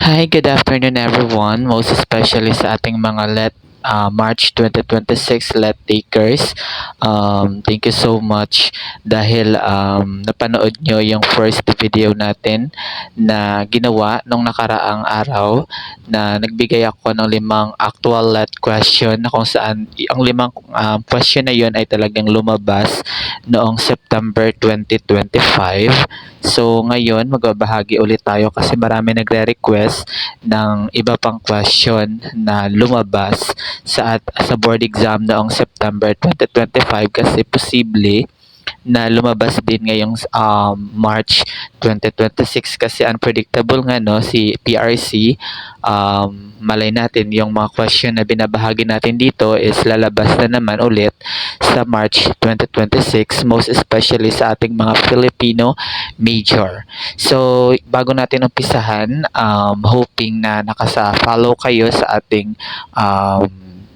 Hi, good afternoon everyone. Most especially sa ating mga March 2026 let takers. Thank you so much dahil napanood nyo yung first video natin na ginawa nung nakaraang araw na nagbigay ako ng 5 actual let question na kung saan ang 5 question na yun ay talagang lumabas noong September 2025. So ngayon magbabahagi ulit tayo kasi marami nagre-request ng iba pang question na lumabas sa board exam noong September 2025 kasi posible na lumabas din ngayong March 2026 kasi unpredictable nga no si PRC. Malay natin yung mga question na binabahagi natin dito is lalabas na naman ulit sa March 2026, most especially sa ating mga Filipino major. So bago natin umpisahan, hoping na nakasa-follow kayo sa ating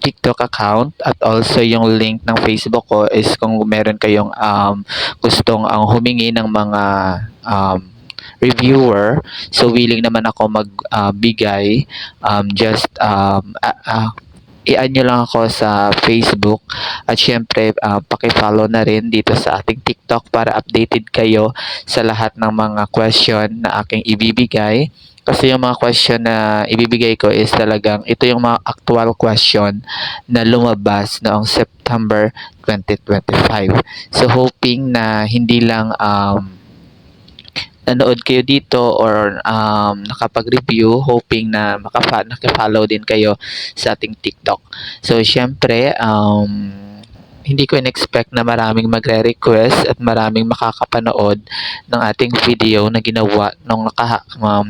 TikTok account at also yung link ng Facebook ko is kung meron kayong gustong humingi ng mga reviewer. So willing naman ako magbigay, just i-add nyo lang ako sa Facebook at syempre paki-follow na rin dito sa ating TikTok para updated kayo sa lahat ng mga question na aking ibibigay. Kasi yung mga question na ibibigay ko is talagang ito yung mga actual question na lumabas noong September 2025. So hoping na hindi lang nanood kayo dito or nakapag-review, hoping na nakafollow din kayo sa ating TikTok. So syempre hindi ko in-expect na maraming magre-request at maraming makakapanood ng ating video na ginawa nung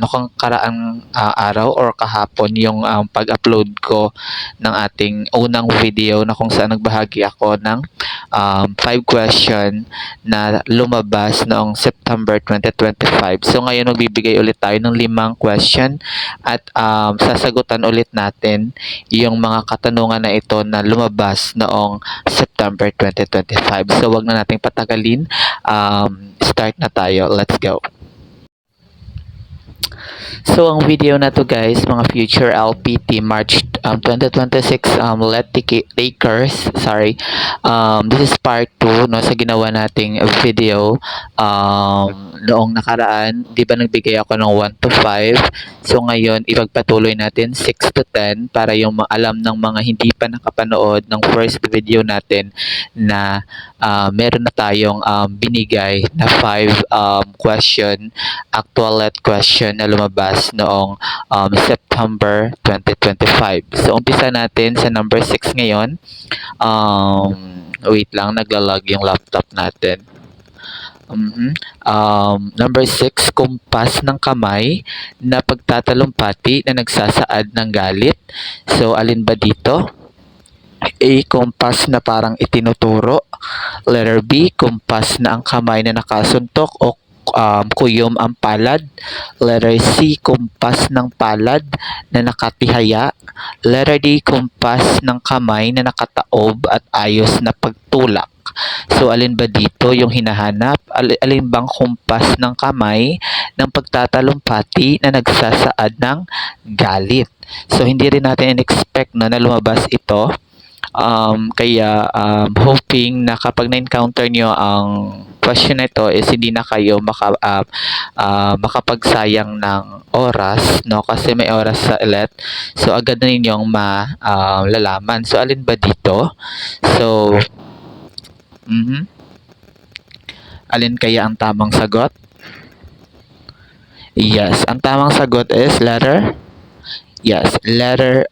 nakaraang araw or kahapon yung pag-upload ko ng ating unang video na kung saan nagbahagi ako ng 5 question na lumabas noong September 2025. So ngayon magbibigay ulit tayo ng 5 question at sasagutan ulit natin yung mga katanungan na ito na lumabas noong September 2025. So wag na nating patagalin. Start na tayo. Let's go. So ang video na to guys, mga future LPT March 2026 let takers, sorry. This is part 2 no sa ginawa nating video noong nakaraan, 'di ba nagbigay ako ng 1 to 5. So ngayon ipagpatuloy natin 6 to 10 para yung alam ng mga hindi pa nakapanood ng first video natin na meron na tayong binigay na 5 question, actual let question na lumabas noong September 2025. So umpisa natin sa number 6 ngayon. Wait lang, naglalag yung laptop natin. Number 6, kumpas ng kamay na pagtatalumpati na nagsasaad ng galit. So alin ba dito? A, kumpas na parang itinuturo. Letter B, kumpas na ang kamay na nakasuntok o kuyom ang palad. Letter C, kumpas ng palad na nakatihaya. Letter D, kumpas ng kamay na nakataob at ayos na pagtulak. So alin ba dito yung hinahanap? Alin bang kumpas ng kamay ng pagtatalumpati na nagsasaad ng galit? So hindi rin natin in-expect na lumabas ito. Kaya hoping na kapag na-encounter nyo ang question na ito is hindi na kayo makapagsayang ng oras, no? Kasi may oras sa let. So agad na ninyong malalaman. So alin ba dito? So alin kaya ang tamang sagot? Yes, ang tamang sagot is letter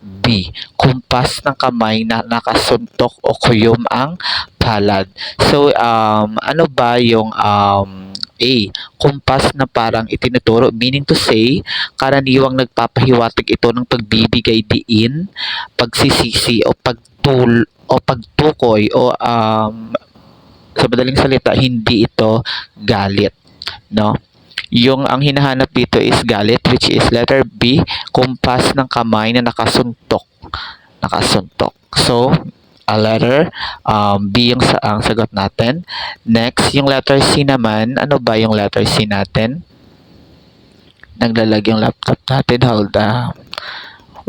B. Kumpas ng kamay na nakasuntok o kuyom ang palad. So, ano ba yung A? Kumpas na parang itinuturo, meaning to say, karaniwang nagpapahiwatig ito ng pagbibigay diin, pagsisisi o pagtukoy o sa madaling salita, hindi ito galit, no? Yung ang hinahanap dito is galit, which is letter B, kumpas ng kamay na nakasuntok. So, letter B yung ang sagot natin. Next, yung letter C naman, ano ba yung letter C natin? Naglalag yung laptop natin. Hold on.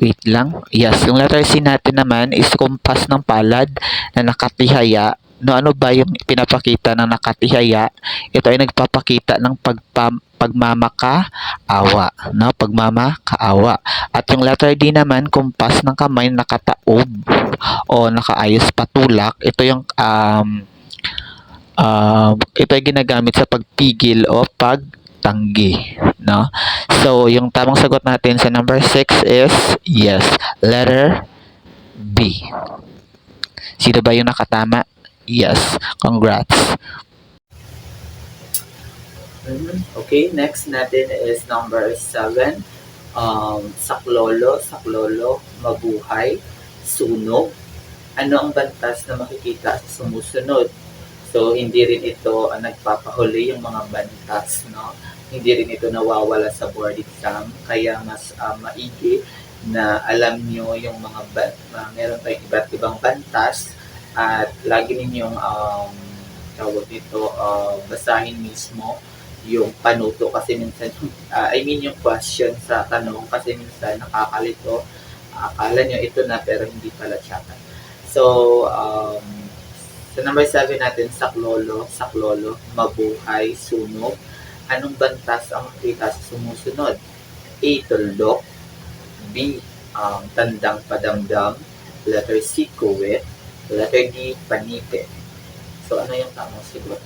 Wait lang. Yes, yung letter C natin naman is kumpas ng palad na nakatihaya. No, ano ba yung pinapakita ng nakatihaya? Ito ay nagpapakita ng pagmamakaawa. No? Pagmamakaawa. At yung letter D naman, kumpas ng kamay na nakataob o nakaayos patulak. Ito yung ito ay ginagamit sa pagpigil o pagtanggi, no? So, yung tamang sagot natin sa number 6 is yes, letter B. Sino ba yung nakatama? Yes, congrats. Okay, next natin is number 7. Saklolo, mabuhay, sunog. Ano ang bantas na makikita sa sumusunod? So, hindi rin ito nagpapahuli yung mga bantas, no? Hindi rin ito nawawala sa board exam. Kaya mas maigi na alam nyo yung mga meron tayong iba't ibang bantas at lagi ninyong tawag dito, basahin mismo yung panuto kasi minsan, yung question sa tanong kasi minsan nakakalito. Akala nyo ito na pero hindi pala tsaka. So, sa number 7 natin, saklolo, mabuhay, sunog. Anong bantas ang makita sa sumusunod? A, tuldok. B, tandang padamdam. Letter C, kuwit. Letter D, panite. So, ano yung tamang sagot?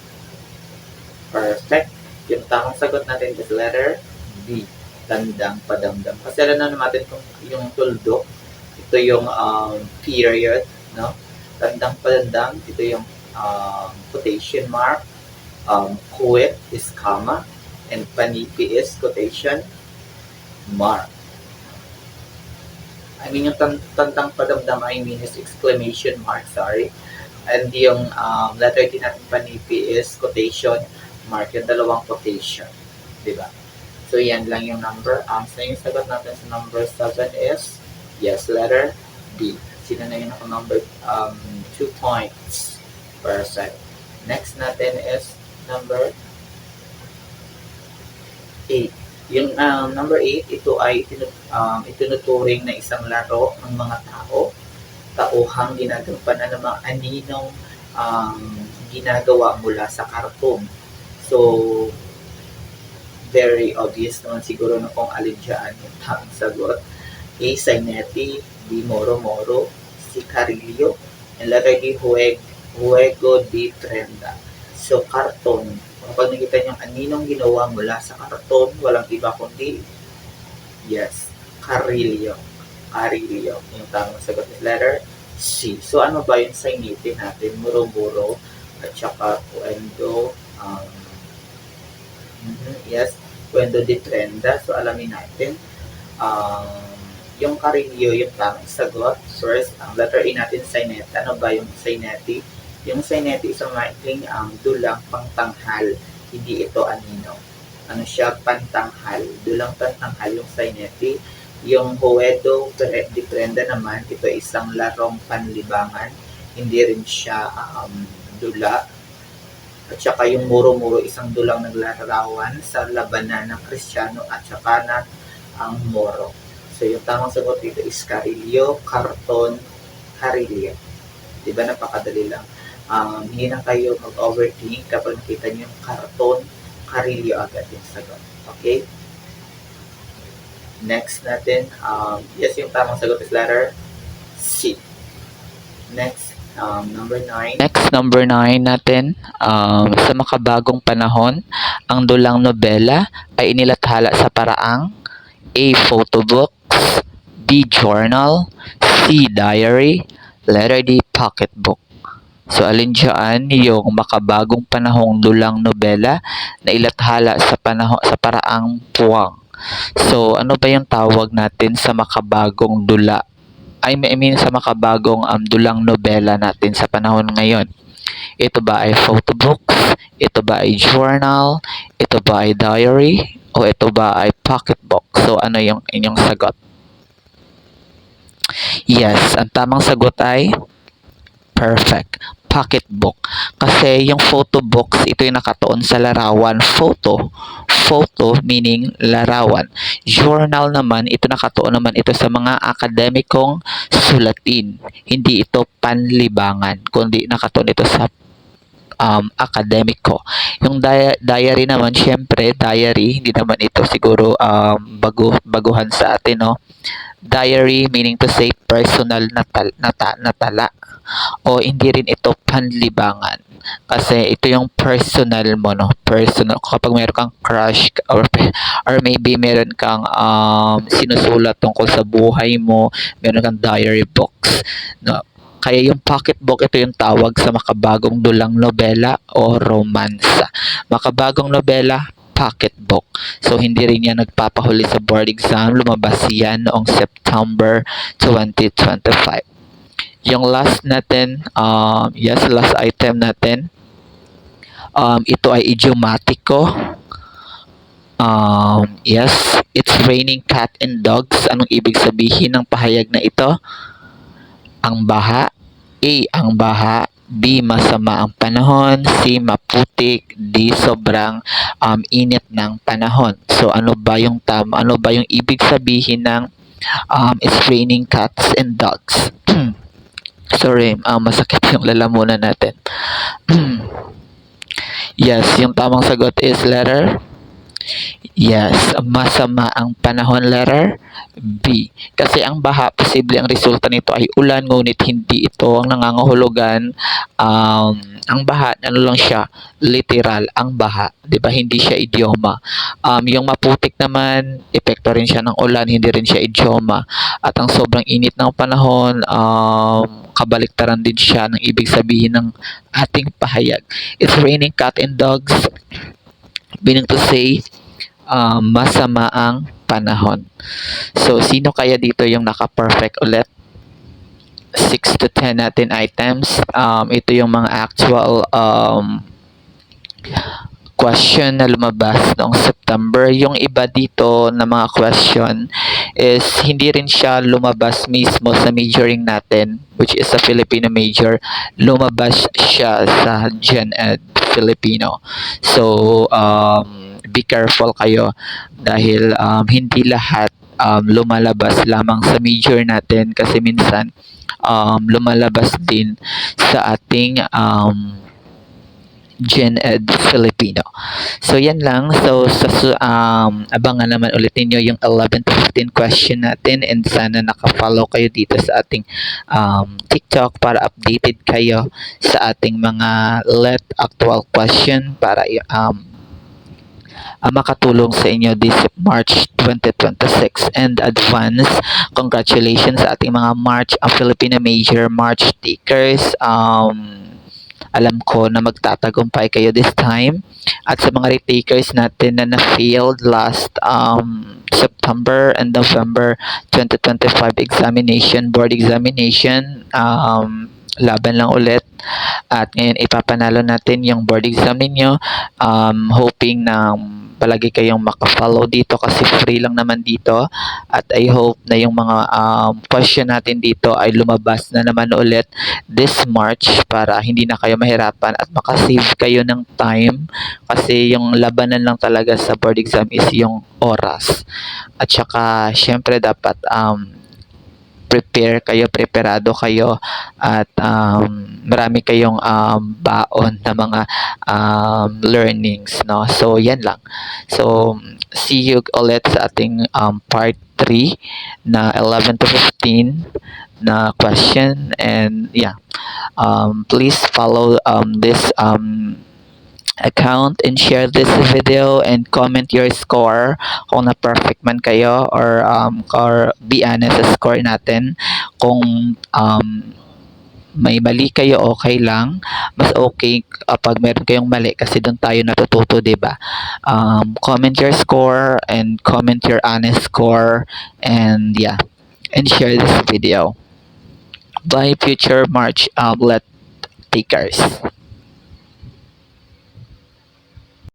Perfect. Yung tamang sagot natin is letter B, tandang padamdam. Kasi alam na natin kung yung tuldok, ito yung period, no? Tandang padamdam, ito yung quotation mark. Kuwit is comma, and panipi is quotation mark. Yung tandang padamdam, is exclamation mark, sorry. And yung letter D natin panipi is quotation mark, yung dalawang quotation. Diba? So, yan lang yung number. So, yung sagot natin sa number 7 is, yes, letter B. Sino na yung naka-number 2 points. Perfect. Next natin is number 8. Yung number 8, ito ay itinuturing na isang laro ng mga tauhang ginagampanan ng mga aninong ginagawa mula sa karton. So, very obvious naman siguro na kung alin dyan yung tamang sagot. A, Sainete. B, Moro-Moro. C, Carillo. And letter D, Juego de Prenda. So, karton. Kapag nakita nyo aninong ginawa mula sa karton, walang iba kundi, yes, Carillo. Yung tamang sagot is letter C. So, ano ba yung Sainete natin? Moro-Moro at saka Juego, yes, Juego de Prenda. So, alamin natin. Yung Carillo, yung tamang sagot. First, ang letter A natin, Sainete. Ano ba yung Sainete? Yung Sainete, isang maikling dulang pangtanghal. Hindi ito anino. Ano siya? Pantanghal. Dulang pantanghal yung Sainete. Yung Juego de Prenda naman, ito isang larong panlibangan. Hindi rin siya dula. At saka yung Moro-Moro, isang dulang naglarawan sa labanan ng Kristiyano at saka na ang Moro. So, yung tamang sagot dito is Carillo, karton, Carillo. Diba, napakadali lang. Hindi na kayo mag-overthink kapag nakita nyo yung karton, Carillo agad yung sagot. Okay? Next natin, yes, yung tamang sagot is letter C. Next, number 9. Next, number 9 natin, sa makabagong panahon, ang dulang nobela ay inilathala sa paraang A, photo books. B, journal. C, diary. Letter D, pocketbook. So, alin dyan yung makabagong panahong dulang nobela na ilathala sa paraang puwang? So, ano ba yung tawag natin sa makabagong dula? Sa makabagong dulang nobela natin sa panahon ngayon? Ito ba ay photo books? Ito ba ay journal? Ito ba ay diary? O ito ba ay pocketbook? So, ano yung inyong sagot? Yes, ang tamang sagot ay perfect. pocketbook. Kasi yung photo books, ito yung nakatuon sa larawan. Photo meaning larawan. Journal naman, ito nakatuon naman ito sa mga akademikong sulatin. Hindi ito panlibangan, kundi nakatuon ito sa akademiko. Yung diary naman, syempre, diary, hindi naman ito siguro baguhan sa atin, no? Diary meaning to say personal na tala. O hindi rin ito panlibangan. Kasi ito yung personal mo, no? Personal. Kapag meron kang crush or maybe meron kang sinusulat tungkol sa buhay mo, meron kang diary books, no? Kaya yung pocketbook, ito yung tawag sa makabagong dulang nobela o romansa. Makabagong nobela, pocketbook. So, hindi rin yan nagpapahuli sa board exam. Lumabas yan noong September 2025. Yung last natin, last item natin, ito ay idiomatiko. Yes, it's raining cat and dogs. Anong ibig sabihin ng pahayag na ito? Ang baha. A. Ang baha. B. Masama ang panahon. C. Maputik. D. Sobrang init ng panahon. So, ano ba yung tama? Ano ba yung ibig sabihin ng it's raining cats and dogs? Sorry, masakit yung lalamunan natin. Yes, yung tamang sagot is letter. Yes, masama ang panahon, letter B. Kasi ang baha, posible ang resulta nito ay ulan, ngunit hindi ito ang nangangahulugan. Ang baha, ano lang siya, literal, ang baha. 'Di ba? Hindi siya idioma. Yung maputik naman, epekto rin siya ng ulan, hindi rin siya idioma. At ang sobrang init ng panahon, kabaliktaran din siya ng ibig sabihin ng ating pahayag. It's raining cat and dogs, meaning to say, masama ang panahon. So, sino kaya dito yung naka-perfect ulit? 6 to 10 natin items. Ito yung mga actual question na lumabas noong September. Yung iba dito na mga question is hindi rin siya lumabas mismo sa majoring natin, which is a Filipino major. Lumabas siya sa Gen Ed Filipino. So, be careful kayo dahil hindi lahat lumalabas lamang sa major natin, kasi minsan lumalabas din sa ating Gen Ed Filipino. So, yan lang. So, abangan naman ulit ninyo yung 11 to 15 question natin, and sana nakafollow kayo dito sa ating TikTok para updated kayo sa ating mga let actual question para makatulong sa inyo this March 2026. And advance congratulations sa ating mga Filipino major March takers. Alam ko na magtatagumpay kayo this time. At sa mga retakers natin na na-failed last September and November 2025 examination, board examination, laban lang ulit. At ngayon ipapanalo natin yung board exam ninyo. Hoping na palagi kayong makafollow dito kasi free lang naman dito. At I hope na yung mga question natin dito ay lumabas na naman ulit this March para hindi na kayo mahirapan at makasave kayo ng time, kasi yung labanan lang talaga sa board exam is yung oras. At saka syempre dapat preparado kayo, at marami kayong baon na mga learnings, no? So, yan lang. So, see you ulit sa ating part 3 na 11 to 15 na question. And yeah, please follow this account and share this video and comment your score kung na perfect man kayo, or be honest sa score natin. Kung may mali kayo, okay lang. Mas okay kapag meron kayong mali kasi doon tayo natututo, 'di ba? Comment your score and comment your honest score, and yeah, and share this video. Bye future March let takers.